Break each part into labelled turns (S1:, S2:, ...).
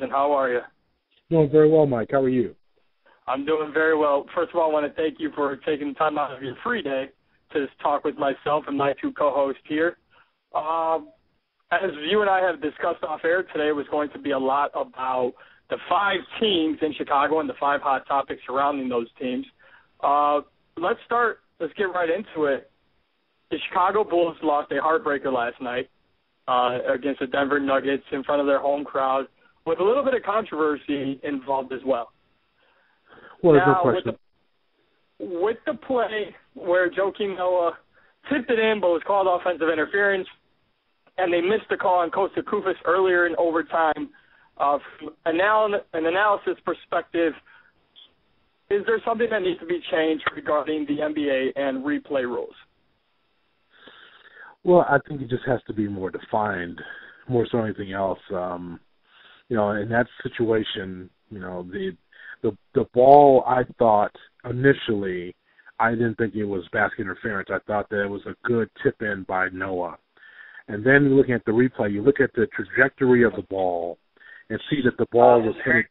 S1: And how are you?
S2: Doing very well, Mike. How are you?
S1: I'm doing very well. First of all, I want to thank you for taking time out of your free day to talk with myself and my two co-hosts here. As you and I have discussed off air today, it was going to be a lot about the 5 teams in Chicago and the 5 hot topics surrounding those teams. Let's get right into it. The Chicago Bulls lost a heartbreaker last night against the Denver Nuggets in front of their home crowd, with a little bit of controversy involved as well.
S2: Well, there's
S1: now,
S2: no question.
S1: With the play where Joakim Noah tipped it in but was called offensive interference, and they missed the call on Kosta Koufos earlier in overtime, from an analysis perspective, is there something that needs to be changed regarding the NBA and replay rules?
S2: Well, I think it just has to be more defined, more so than anything else. In that situation, the ball, I thought initially, I didn't think it was basket interference. I thought that it was a good tip-in by Noah. And then looking at the replay, you look at the trajectory of the ball and see that the ball was hitting.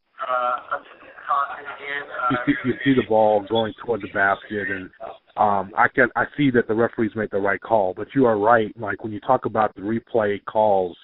S2: You see the ball going toward the basket, and I see that the referees make the right call. But you are right, Mike, when you talk about the replay calls,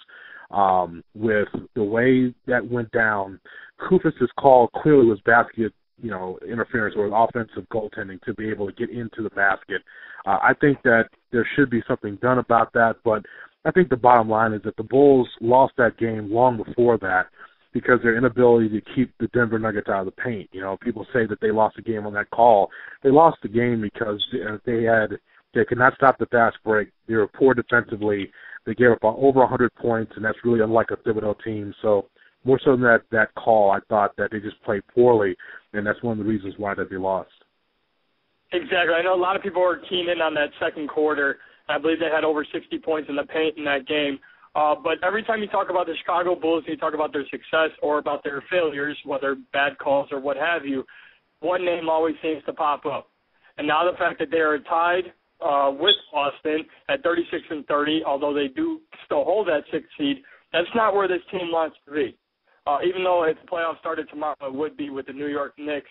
S2: with the way that went down, Koufos' call clearly was basket, interference or offensive goaltending to be able to get into the basket. I think that there should be something done about that, but I think the bottom line is that the Bulls lost that game long before that because their inability to keep the Denver Nuggets out of the paint. People say that they lost the game on that call. They lost the game because they could not stop the fast break. They were poor defensively. They gave up over 100 points, and that's really unlike a Thibodeau team. So more so than that call, I thought that they just played poorly, and that's one of the reasons why that they lost.
S1: Exactly. I know a lot of people were keen in on that second quarter. I believe they had over 60 points in the paint in that game. But every time you talk about the Chicago Bulls, you talk about their success or about their failures, whether bad calls or what have you, one name always seems to pop up. And now the fact that they are tied with Boston at 36-30, although they do still hold that 6th seed, that's not where this team wants to be. Even though if the playoffs started tomorrow, it would be with the New York Knicks.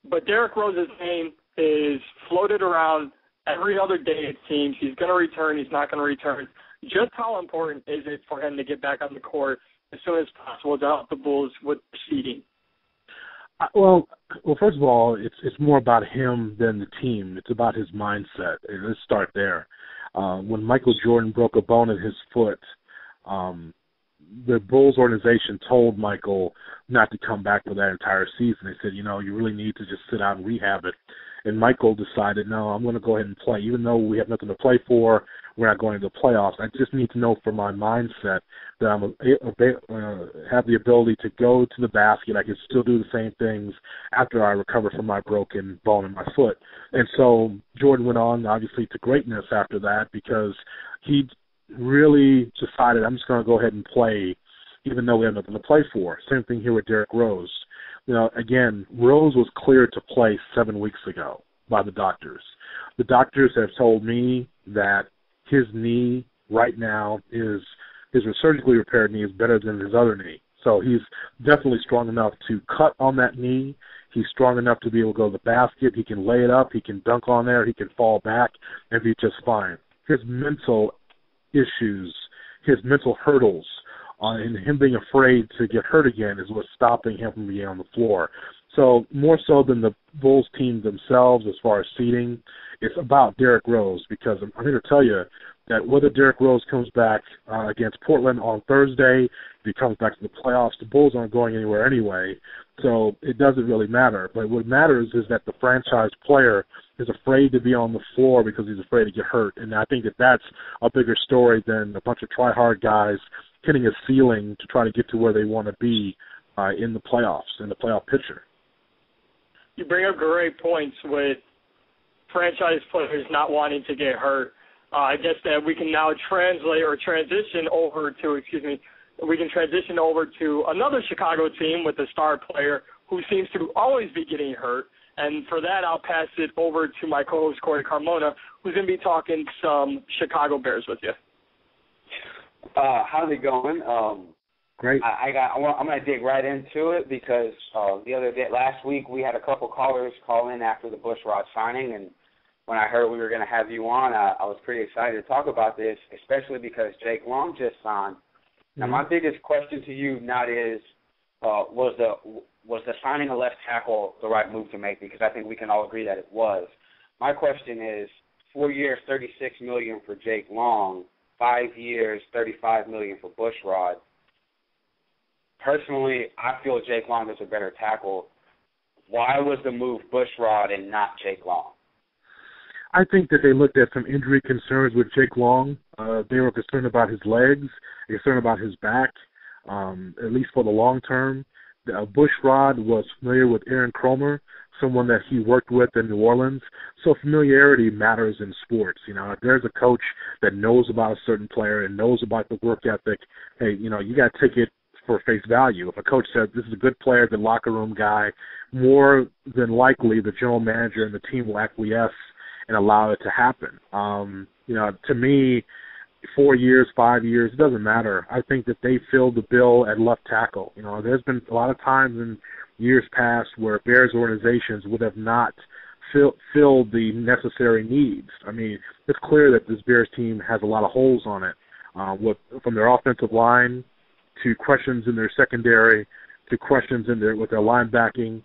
S1: But Derrick Rose's name is floated around every other day, it seems. He's going to return. He's not going to return. Just how important is it for him to get back on the court as soon as possible to help the Bulls with the seeding?
S2: Well, first of all, it's more about him than the team. It's about his mindset. And let's start there. When Michael Jordan broke a bone in his foot, the Bulls organization told Michael not to come back for that entire season. They said, you really need to just sit out and rehab it. And Michael decided, no, I'm going to go ahead and play. Even though we have nothing to play for, we're not going to the playoffs. I just need to know for my mindset that I'm have the ability to go to the basket. I can still do the same things after I recover from my broken bone in my foot. And so Jordan went on, obviously, to greatness after that because he really decided, I'm just going to go ahead and play even though we have nothing to play for. Same thing here with Derrick Rose. Again, Rose was cleared to play 7 weeks ago by the doctors. The doctors have told me that his knee right now his surgically repaired knee is better than his other knee. So he's definitely strong enough to cut on that knee. He's strong enough to be able to go to the basket. He can lay it up. He can dunk on there. He can fall back and be just fine. His mental issues, his mental hurdles, and him being afraid to get hurt again is what's stopping him from being on the floor. So more so than the Bulls team themselves as far as seeding, it's about Derrick Rose because I'm here to tell you that whether Derrick Rose comes back against Portland on Thursday, if he comes back to the playoffs, the Bulls aren't going anywhere anyway, so it doesn't really matter. But what matters is that the franchise player is afraid to be on the floor because he's afraid to get hurt, and I think that that's a bigger story than a bunch of try-hard guys hitting a ceiling to try to get to where they want to be in the playoffs, in the playoff picture.
S1: You bring up great points with franchise players not wanting to get hurt. I guess that we can now transition over to another Chicago team with a star player who seems to always be getting hurt. And for that, I'll pass it over to my co-host, Corey Carmona, who's going to be talking some Chicago Bears with you.
S3: How's it going?
S2: Great.
S3: I'm going to dig right into it because last week we had a couple callers call in after the Bushrod signing, and when I heard we were going to have you on, I was pretty excited to talk about this, especially because Jake Long just signed. Now, my biggest question to you, Nat, is was the signing of left tackle the right move to make? Because I think we can all agree that it was. My question is, 4 years, $36 million for Jake Long, 5 years, $35 million for Bushrod. Personally, I feel Jake Long is a better tackle. Why was the move Bushrod and not Jake Long?
S2: I think that they looked at some injury concerns with Jake Long. They were concerned about his legs, concerned about his back, at least for the long term. Bushrod was familiar with Aaron Cromer, someone that he worked with in New Orleans. So familiarity matters in sports. You know, if there's a coach that knows about a certain player and knows about the work ethic, hey, you know, you got to take it for face value. If a coach says this is a good player, good locker room guy, more than likely the general manager and the team will acquiesce and allow it to happen. You know, to me, 4 years, 5 years, it doesn't matter. I think that they filled the bill at left tackle. You know, there's been a lot of times in years past where Bears organizations would have not filled the necessary needs. I mean, it's clear that this Bears team has a lot of holes on it, from their offensive line to questions in their secondary to questions with their linebacking,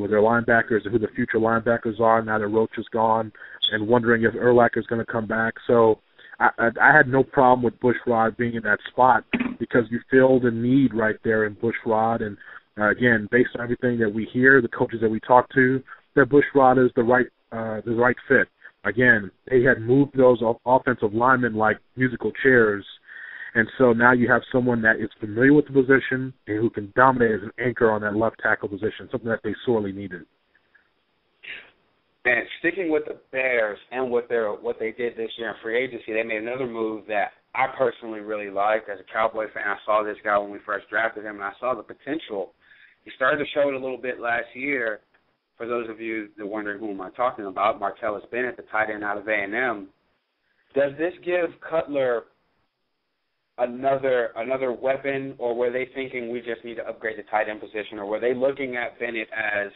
S2: with their linebackers and who the future linebackers are now that Roach is gone, and wondering if Urlacher is going to come back. So I had no problem with Bushrod being in that spot because you filled a need right there in Bushrod. And, again, based on everything that we hear, the coaches that we talk to, that Bushrod is the right fit. Again, they had moved those offensive linemen like musical chairs, and so now you have someone that is familiar with the position and who can dominate as an anchor on that left tackle position, something that they sorely needed.
S3: And sticking with the Bears and what they did this year in free agency, they made another move that I personally really liked. As a Cowboy fan, I saw this guy when we first drafted him, and I saw the potential. He started to show it a little bit last year. For those of you that are wondering who am I talking about, Martellus Bennett, the tight end out of A&M. Does this give Cutler another weapon, or were they thinking we just need to upgrade the tight end position, or were they looking at Bennett as,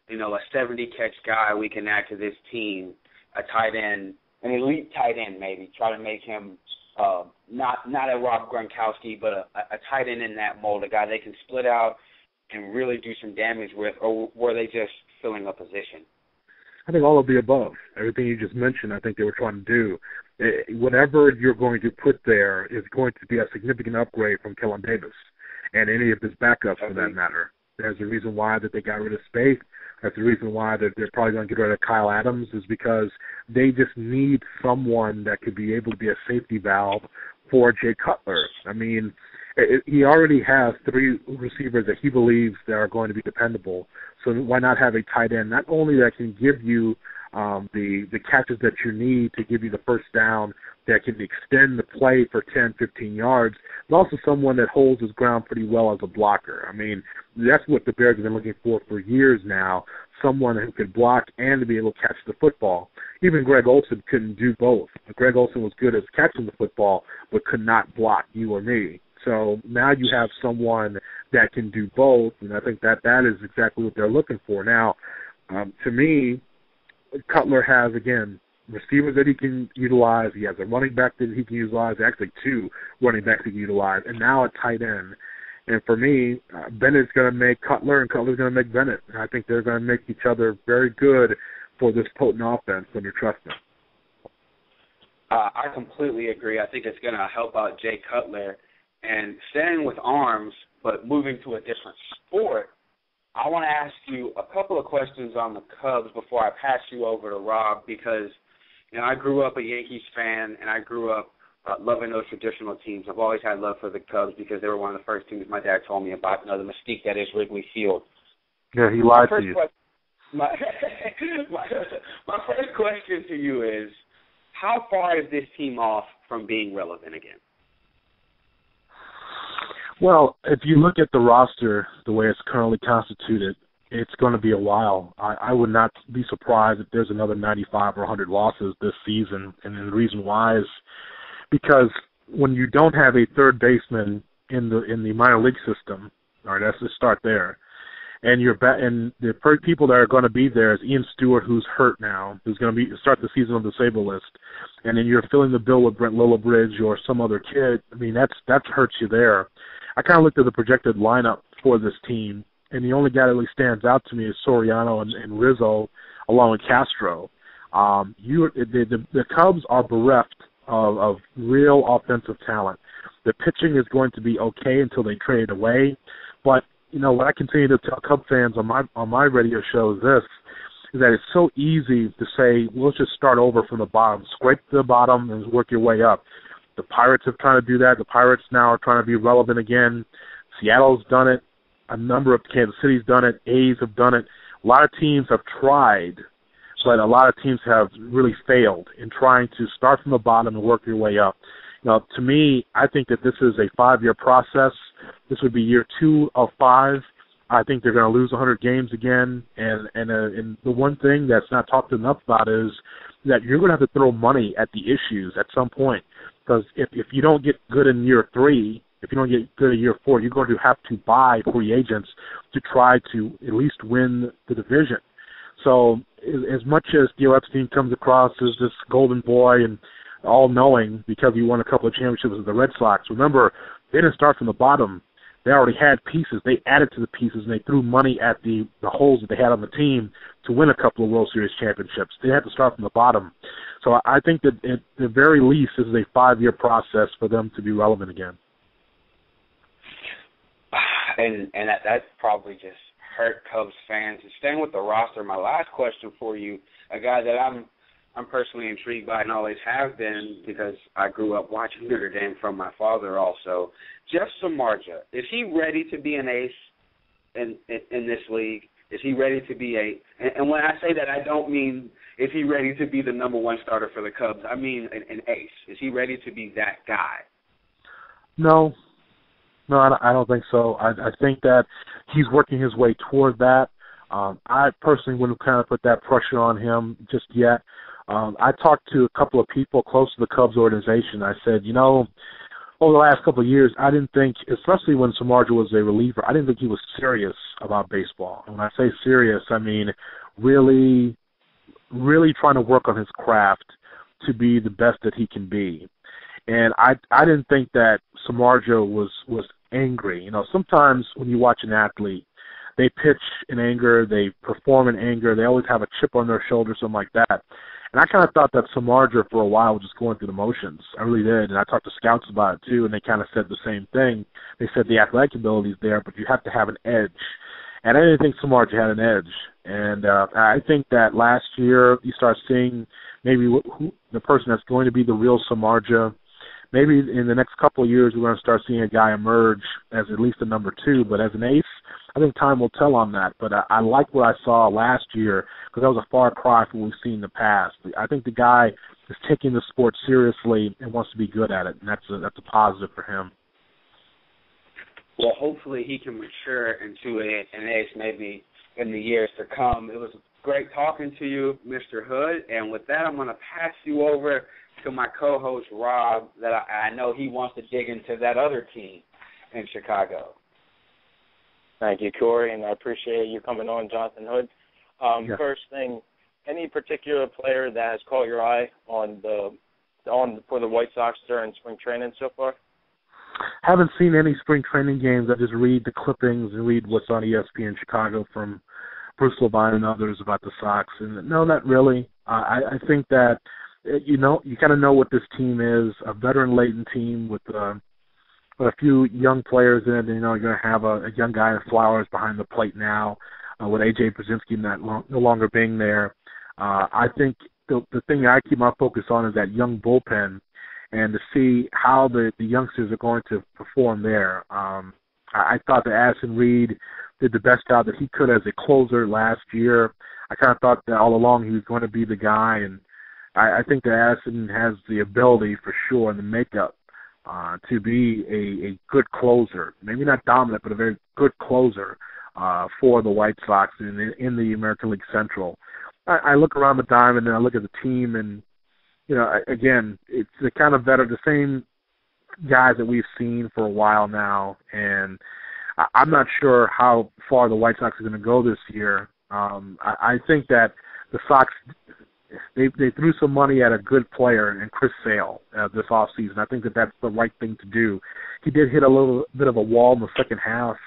S3: you know, a 70-catch guy we can add to this team, a tight end, an elite tight end maybe, try to make him not a Rob Gronkowski, but a tight end in that mold, a guy they can split out and really do some damage with, or were they just filling a position?
S2: I think all of the above. Everything you just mentioned, I think they were trying to do. Whatever you're going to put there is going to be a significant upgrade from Kellen Davis and any of his backups for that matter. There's a reason why that they got rid of Spaeth. That's the reason why that they're probably going to get rid of Kyle Adams, is because they just need someone that could be able to be a safety valve for Jay Cutler. I mean, he already has 3 receivers that he believes that are going to be dependable. So why not have a tight end not only that can give you the catches that you need to give you the first down, that can extend the play for 10, 15 yards, but also someone that holds his ground pretty well as a blocker. I mean, that's what the Bears have been looking for years now, someone who could block and to be able to catch the football. Even Greg Olsen couldn't do both. Greg Olsen was good at catching the football, but could not block you or me. So now you have someone that can do both, and I think that is exactly what they're looking for. Now, to me, Cutler has, again, receivers that he can utilize. He has a running back that he can utilize, actually 2 running backs he can utilize, and now a tight end. And for me, Bennett's going to make Cutler, and Cutler's going to make Bennett. And I think they're going to make each other very good for this potent offense when you trust them.
S3: I completely agree. I think it's going to help out Jay Cutler. And staying with arms, but moving to a different sport, I want to ask you a couple of questions on the Cubs before I pass you over to Rob, because, you know, I grew up a Yankees fan, and I grew up loving those traditional teams. I've always had love for the Cubs because they were one of the first teams my dad told me about, you know, the mystique that is Wrigley Field.
S2: Yeah, he lied to you.
S3: My first question to you is, how far is this team off from being relevant again?
S2: Well, if you look at the roster, the way it's currently constituted, it's going to be a while. I would not be surprised if there's another 95 or 100 losses this season. And the reason why is because when you don't have a third baseman in the minor league system. All right, let's just start there. And and the people that are going to be there is Ian Stewart, who's hurt now, who's going to start the season on the disabled list. And then you're filling the bill with Brent Lillibridge or some other kid. I mean, that hurts you there. I kind of looked at the projected lineup for this team, and the only guy that really stands out to me is Soriano and Rizzo, along with Castro. The Cubs are bereft of real offensive talent. The pitching is going to be okay until they trade it away, but you know what I continue to tell Cub fans on my radio show is this: is that it's so easy to say, well, let's just start over from the bottom, scrape to the bottom, and work your way up. The Pirates have tried to do that. The Pirates now are trying to be relevant again. Seattle's done it. A number of Kansas City's done it. A's have done it. A lot of teams have tried, but a lot of teams have really failed in trying to start from the bottom and work your way up. Now, to me, I think that this is a 5-year process. This would be year 2 of 5. I think they're going to lose 100 games again. And the one thing that's not talked enough about is that you're going to have to throw money at the issues at some point. Because if you don't get good in year 3, if you don't get good in year 4, you're going to have to buy free agents to try to at least win the division. So as much as Theo Epstein comes across as this golden boy and all-knowing because he won a couple of championships with the Red Sox, remember, they didn't start from the bottom. They already had pieces. They added to the pieces, and they threw money at the holes that they had on the team to win a couple of World Series championships. They had to start from the bottom. So I think that at the very least, this is a 5-year process for them to be relevant again.
S3: And that probably just hurt Cubs fans. And staying with the roster, my last question for you, a guy that I'm personally intrigued by and always have been because I grew up watching Notre Dame from my father also. Jeff Samardzija, is he ready to be an ace in this league? Is he ready to be and when I say that, I don't mean is he ready to be the number 1 starter for the Cubs? I mean an ace. Is he ready to be that guy?
S2: No, I don't think so. I think that he's working his way toward that. I personally wouldn't kind of put that pressure on him just yet. I talked to a couple of people close to the Cubs organization. I said, over the last couple of years, I didn't think, especially when Samardzija was a reliever, I didn't think he was serious about baseball. And when I say serious, I mean really, really trying to work on his craft to be the best that he can be. And I didn't think that Samardzija was angry. Sometimes when you watch an athlete, they pitch in anger, they perform in anger, they always have a chip on their shoulder, something like that. And I kind of thought that Samardzija for a while was just going through the motions. I really did. And I talked to scouts about it too, and they kind of said the same thing. They said the athletic ability is there, but you have to have an edge. And I didn't think Samardzija had an edge. And I think that last year you start seeing maybe the person that's going to be the real Samardzija. Maybe in the next couple of years we're going to start seeing a guy emerge as at least a number 2. But as an ace, I think time will tell on that. But I like what I saw last year because that was a far cry from what we've seen in the past. I think the guy is taking the sport seriously and wants to be good at it, and that's a positive for him.
S3: Well, hopefully he can mature into an ace maybe in the years to come. It was great talking to you, Mr. Hood. And with that, I'm going to pass you over to my co-host, Rob, that I know he wants to dig into that other team in Chicago.
S4: Thank you, Corey, and I appreciate you coming on, Jonathan Hood.
S2: Yeah.
S4: First thing, any particular player that has caught your eye for the White Sox during spring training so far?
S2: Haven't seen any spring training games. I just read the clippings and read what's on ESPNChicago from Bruce Levine and others about the Sox. And no, not really. I think that you kind of know what this team is, a veteran-laden team with a few young players in it. You're going to have a young guy in Flowers behind the plate now with A.J. Brzezinski no longer being there. I think the thing that I keep my focus on is that young bullpen and to see how the youngsters are going to perform there. I thought that Addison Reed did the best job that he could as a closer last year. I kind of thought that all along he was going to be the guy, and I think that Addison has the ability for sure and the makeup to be a good closer. Maybe not dominant, but a very good closer for the White Sox in the American League Central. I look around the diamond and I look at the team, and again, it's the kind of the same guys that we've seen for a while now, and I'm not sure how far the White Sox are going to go this year. I think that the Sox, they threw some money at a good player in Chris Sale this offseason. I think that that's the right thing to do. He did hit a little bit of a wall in the second half,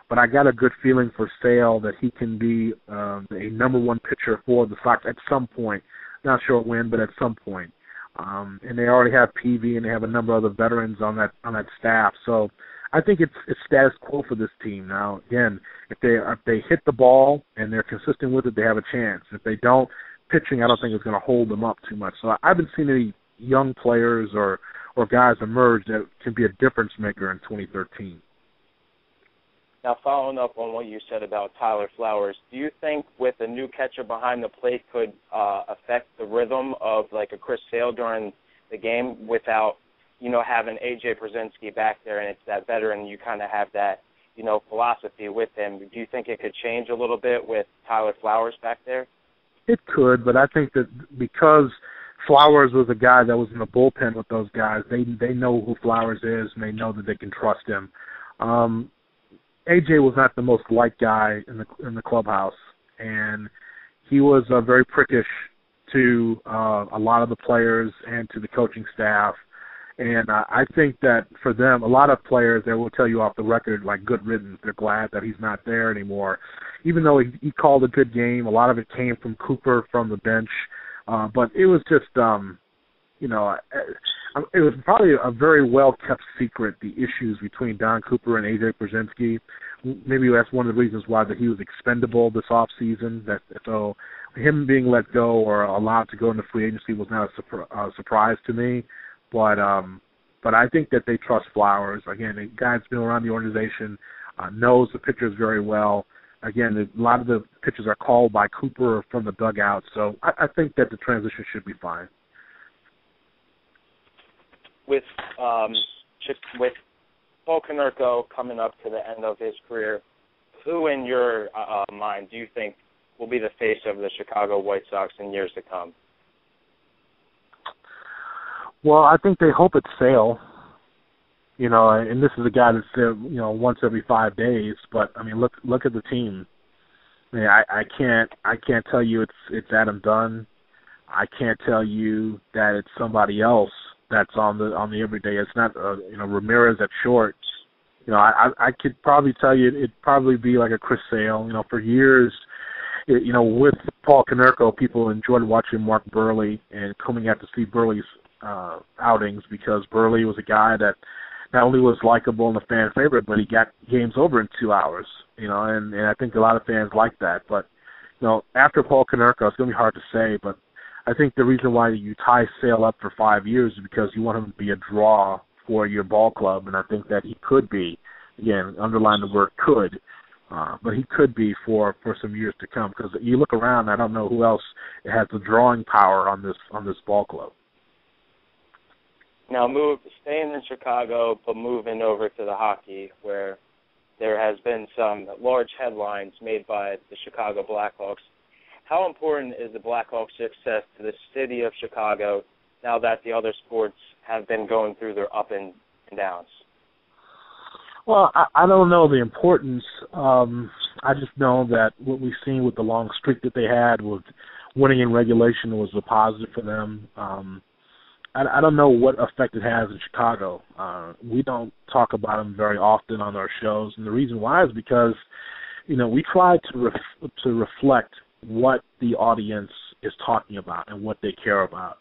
S2: but I got a good feeling for Sale that he can be a number one pitcher for the Sox at some point. Not sure when, but at some point. And they already have PV, and they have a number of other veterans on that staff. So I think it's status quo for this team now. Again, if they hit the ball and they're consistent with it, they have a chance. If they don't, pitching I don't think is going to hold them up too much. So I haven't seen any young players or guys emerge that can be a difference maker in 2013.
S4: Now, following up on what you said about Tyler Flowers, do you think with a new catcher behind the plate could affect the rhythm of like a Chris Sale during the game without, having A.J. Pierzynski back there, and it's that veteran, you kind of have that, philosophy with him. Do you think it could change a little bit with Tyler Flowers back there?
S2: It could, but I think that because Flowers was a guy that was in the bullpen with those guys, they know who Flowers is, and they know that they can trust him. AJ was not the most liked guy in the clubhouse, and he was very prickish to a lot of the players and to the coaching staff. And I think that for them, a lot of players, they will tell you off the record, like, good riddance. They're glad that he's not there anymore. Even though he called a good game, a lot of it came from Cooper from the bench. But it was just, it was probably a very well-kept secret, the issues between Don Cooper and A.J. Pierzynski. Maybe that's one of the reasons why that he was expendable this offseason. So him being let go or allowed to go into free agency was not a surprise to me. But I think that they trust Flowers. Again, the guy's been around the organization, knows the pitchers very well. Again, a lot of the pitches are called by Cooper from the dugout. So I think that the transition should be fine.
S4: With Paul Konerko coming up to the end of his career, who in your mind do you think will be the face of the Chicago White Sox in years to come?
S2: Well, I think they hope it's Sale. And this is a guy that's there, once every 5 days. But I mean, look at the team. I mean, I can't tell you it's Adam Dunn. I can't tell you that it's somebody else that's on the everyday. It's not Ramirez at short. I could probably tell you it'd probably be like a Chris Sale. For years, with Paul Konerko, people enjoyed watching Mark Burley and coming out to see Burley's outings because Burley was a guy that not only was likable and a fan favorite, but he got games over in 2 hours. And I think a lot of fans like that. But after Paul Konerko, it's going to be hard to say, but I think the reason why you tie Sale up for 5 years is because you want him to be a draw for your ball club, and I think that he could be. Again, underline the word could, but he could be for some years to come. Because you look around, I don't know who else has the drawing power on this ball club.
S4: Now, staying in Chicago, but moving over to the hockey, where there has been some large headlines made by the Chicago Blackhawks. How important is the Blackhawks' success to the city of Chicago now that the other sports have been going through their up and downs?
S2: Well, I don't know the importance. I just know that what we've seen with the long streak that they had with winning in regulation was a positive for them. I don't know what effect it has in Chicago. We don't talk about them very often on our shows, and the reason why is because, we try to reflect what the audience is talking about and what they care about.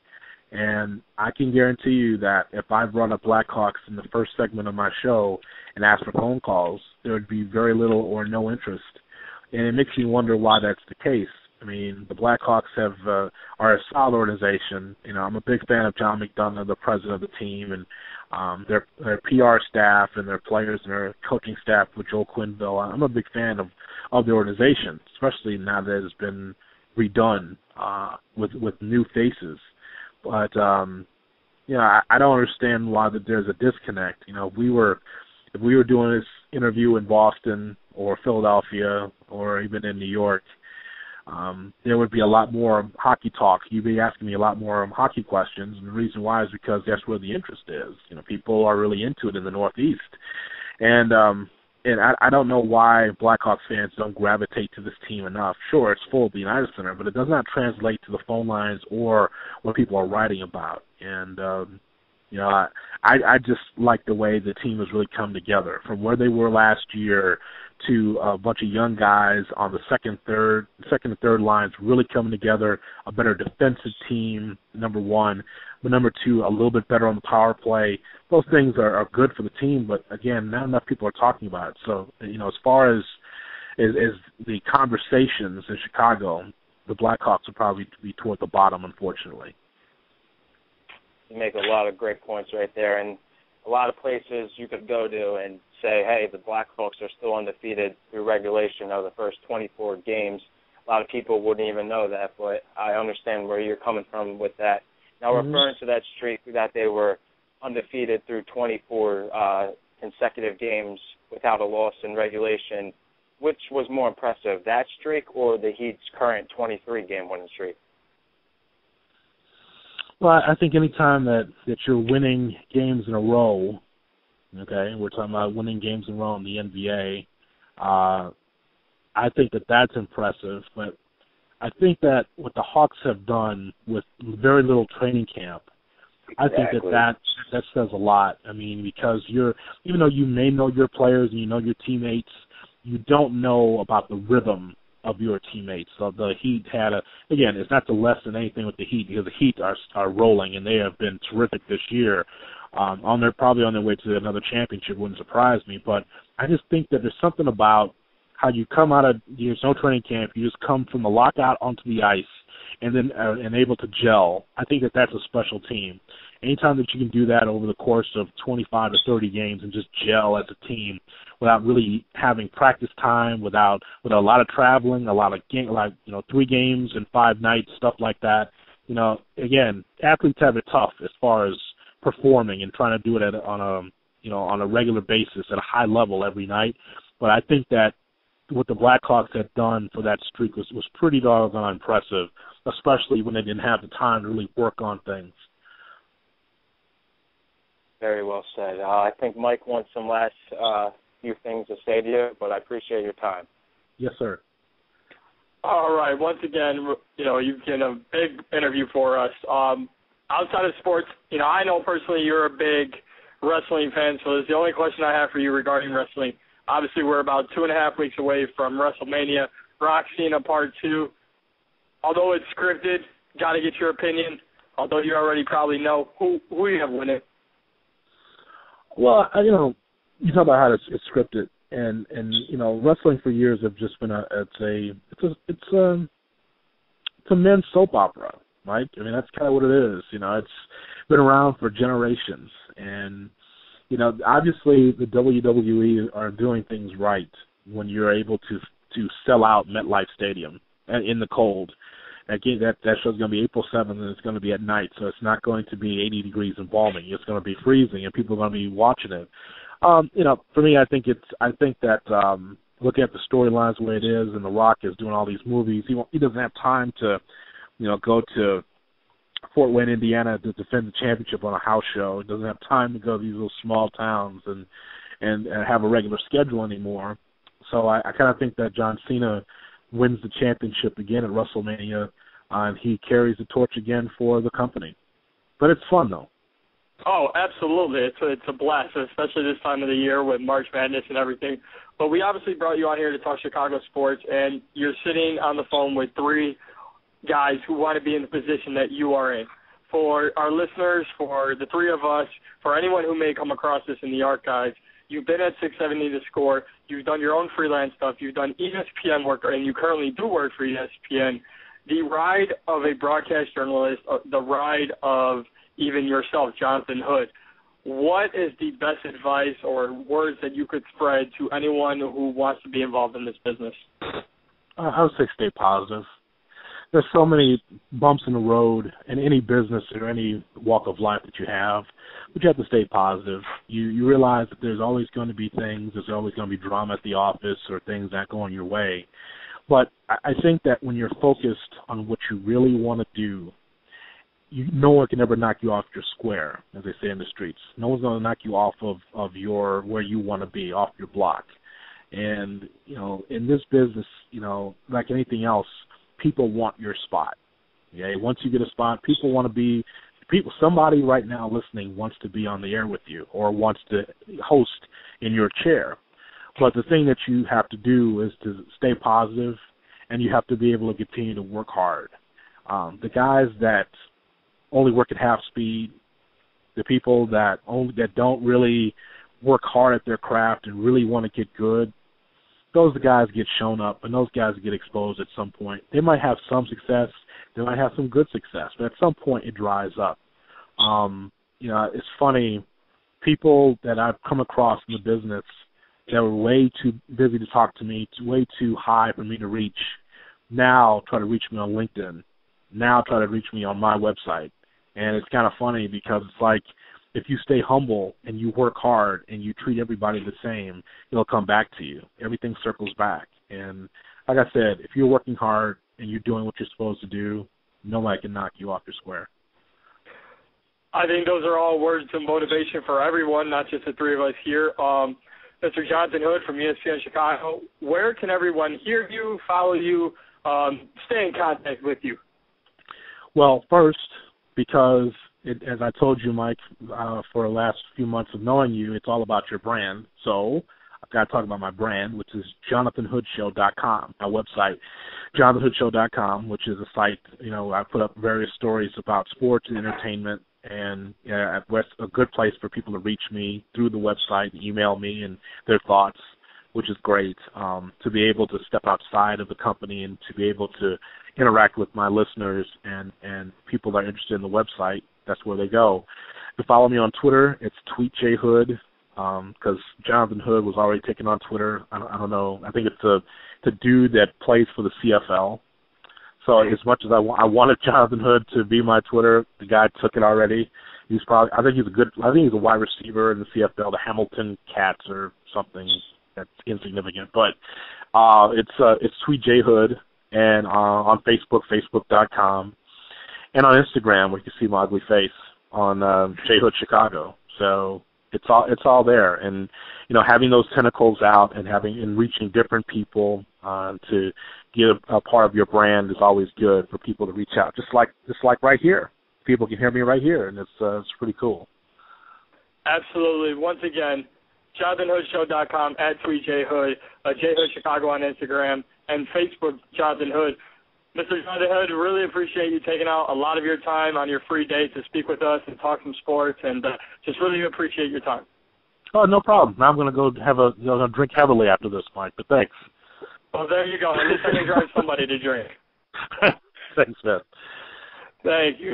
S2: And I can guarantee you that if I brought up Blackhawks in the first segment of my show and asked for phone calls, there would be very little or no interest. And it makes me wonder why that's the case. I mean, the Blackhawks are a solid organization. I'm a big fan of John McDonough, the president of the team, and their PR staff and their players and their coaching staff with Joel Quenneville. I'm a big fan of the organization, especially now that it's been redone with new faces. But I don't understand why there's a disconnect. If we were doing this interview in Boston or Philadelphia or even in New York, there would be a lot more hockey talk. You'd be asking me a lot more hockey questions, and the reason why is because that's where the interest is. People are really into it in the Northeast. And I don't know why Blackhawks fans don't gravitate to this team enough. Sure, it's full at the United Center, but it does not translate to the phone lines or what people are writing about. And, I just like the way the team has really come together from where they were last year to a bunch of young guys on the second and third lines really coming together, a better defensive team, number one, but number two, a little bit better on the power play. Those things are good for the team, but again, not enough people are talking about it. So, as far as the conversations in Chicago, the Blackhawks will probably be toward the bottom, unfortunately.
S4: You make a lot of great points right there, and a lot of places you could go to and say, hey, the Blackhawks are still undefeated through regulation of the first 24 games. A lot of people wouldn't even know that, but I understand where you're coming from with that. Now, referring to that streak that they were undefeated through 24 consecutive games without a loss in regulation, which was more impressive, that streak or the Heat's current 23-game winning streak?
S2: Well, I think any time that you're winning games in a row, okay, we're talking about winning games in a row in the NBA, I think that's impressive. But I think that what the Hawks have done with very little training camp, I think that says a lot. I mean, because even though you may know your players and you know your teammates, you don't know about the rhythm of your teammates. So the Heat again, it's not to lessen anything with the Heat because the Heat are rolling and they have been terrific this year. Probably on their way to another championship, wouldn't surprise me. But I just think that there's something about how you come out of there's no training camp, you just come from the lockout onto the ice and then and able to gel. I think that's a special team. Anytime that you can do that over the course of 25 to 30 games and just gel as a team without really having practice time, with a lot of traveling, a lot of 3 games and 5 nights, stuff like that. Again, athletes have it tough as far as performing and trying to do it on a regular basis at a high level every night. But I think that what the Blackhawks had done for that streak was pretty doggone impressive, especially when they didn't have the time to really work on things.
S4: Very well said. I think Mike wants some last few things to say to you, but I appreciate your time.
S2: Yes, sir.
S1: All right. Once again, you've done a big interview for us. Outside of sports, I know personally you're a big wrestling fan, so this is the only question I have for you regarding wrestling. Obviously, we're about 2.5 weeks away from WrestleMania, Rock Cena Part 2. Although it's scripted, got to get your opinion. Although you already probably know who you have winning.
S2: Well, you talk about how it's scripted, and wrestling for years have just been it's a men's soap opera, Mike. I mean, that's kind of what it is. It's been around for generations, and obviously the WWE are doing things right when you're able to sell out MetLife Stadium in the cold. Again, that show's going to be April 7th, and it's going to be at night, so it's not going to be 80 degrees and balmy. It's going to be freezing, and people are going to be watching it. For me, I think that looking at the storylines the way it is, and The Rock is doing all these movies, he doesn't have time to, go to Fort Wayne, Indiana to defend the championship on a house show. He doesn't have time to go to these little small towns and have a regular schedule anymore. So I kind of think that John Cena wins the championship again at WrestleMania, and he carries the torch again for the company. But it's fun, though.
S1: Oh, absolutely. It's a blast, especially this time of the year with March Madness and everything. But we obviously brought you on here to talk Chicago sports, and you're sitting on the phone with 3 guys who want to be in the position that you are in. For our listeners, for the 3 of us, for anyone who may come across this in the archives, you've been at 670 The Score. You've done your own freelance stuff. You've done ESPN work, and you currently do work for ESPN. The ride of a broadcast journalist, the ride of even yourself, Jonathan Hood, what is the best advice or words that you could spread to anyone who wants to be involved in this business?
S2: I would say stay positive. There's so many bumps in the road in any business or any walk of life that you have, but you have to stay positive. You realize that there's always going to be things, there's always going to be drama at the office or things not going your way. But I think that when you're focused on what you really want to do, no one can ever knock you off your square, as they say in the streets. No one's going to knock you off of your where you want to be, off your block. And, in this business, like anything else, people want your spot. Okay? Once you get a spot, people want to be – somebody right now listening wants to be on the air with you or wants to host in your chair. But the thing that you have to do is to stay positive, and you have to be able to continue to work hard. The guys that only work at half speed, the people that don't really work hard at their craft and really want to get good, those guys get shown up, and those guys get exposed at some point. They might have some success, they might have some good success, but at some point it dries up. It's funny, people that I've come across in the business that were way too busy to talk to me, way too high for me to reach, now try to reach me on LinkedIn, now try to reach me on my website. And it's kind of funny because it's like if you stay humble and you work hard and you treat everybody the same, it'll come back to you. Everything circles back. And like I said, if you're working hard and you're doing what you're supposed to do, nobody can knock you off your square.
S1: I think those are all words of motivation for everyone, not just the three of us here. Mr. Jonathan Hood from ESPN Chicago, where can everyone hear you, follow you, stay in contact with you?
S2: Well, first, because as I told you, Mike, for the last few months of knowing you, it's all about your brand. So I've got to talk about my brand, which is JonathanHoodShow.com, my website, JonathanHoodShow.com, which is a site, I put up various stories about sports and entertainment, and it's a good place for people to reach me through the website, email me and their thoughts, which is great, to be able to step outside of the company and to be able to interact with my listeners and people that are interested in the website. That's where they go. To follow me on Twitter, it's TweetJHood, because Jonathan Hood was already taken on Twitter. I don't know. I think it's a dude that plays for the CFL. So as much as I wanted Jonathan Hood to be my Twitter, the guy took it already. I think he's a wide receiver in the CFL, the Hamilton Cats or something that's insignificant. But it's TweetJHood, and on Facebook, Facebook.com, and on Instagram, where you can see my ugly face on JHood Chicago. So it's all there, and having those tentacles out and reaching different people to get a part of your brand is always good for people to reach out. Just like right here, people can hear me right here, and it's pretty cool.
S1: Absolutely. Once again, JonathanHoodShow.com, @TweetJHood, JHood Chicago on Instagram, and Facebook, Jonathan Hood. Mr. Jonathan Hood, really appreciate you taking out a lot of your time on your free day to speak with us and talk some sports, and just really appreciate your time.
S2: Oh, no problem. Now I'm going to go drink heavily after this, Mike, but thanks.
S1: Well, there you go. At least I can drive somebody to drink.
S2: Thanks, man.
S1: Thank you.